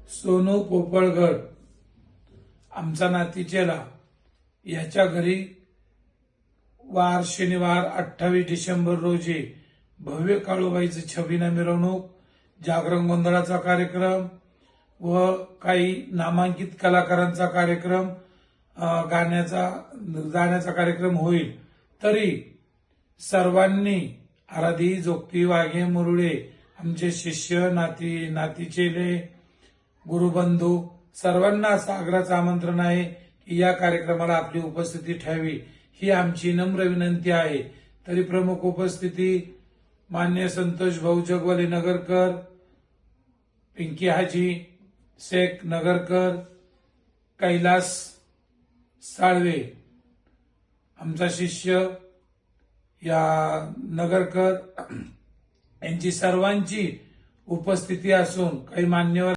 सोनू पोपळगड आमचा नातीचेला याच्या घरी वार शनिवार 28 डिसेंबर रोजी भव्य काळूबाईची छबिना मिरवणूक, जागरण गोंधळाचा कार्यक्रम व काही नामांकित कलाकारांचा कार्यक्रम, गाण्याचा कार्यक्रम होईल। तरी सर्वांनी आराधी जोगती वाघे मुरळे आमचे शिष्य नातीचेले गुरुबंधू सर्वांना असं आग्रहाचं आमंत्रण आहे की या कार्यक्रमाला आपली उपस्थिती ठेवावी ही आमची नम्र विनंती आहे। तरी प्रमुख उपस्थिती मान्य संतोष भाऊ जगवाले नगरकर, पिंकी हाजी शेख नगरकर, कैलास साळवे आमचा शिष्य या नगरकर यांची सर्वांची उपस्थिती असून काही मान्यवर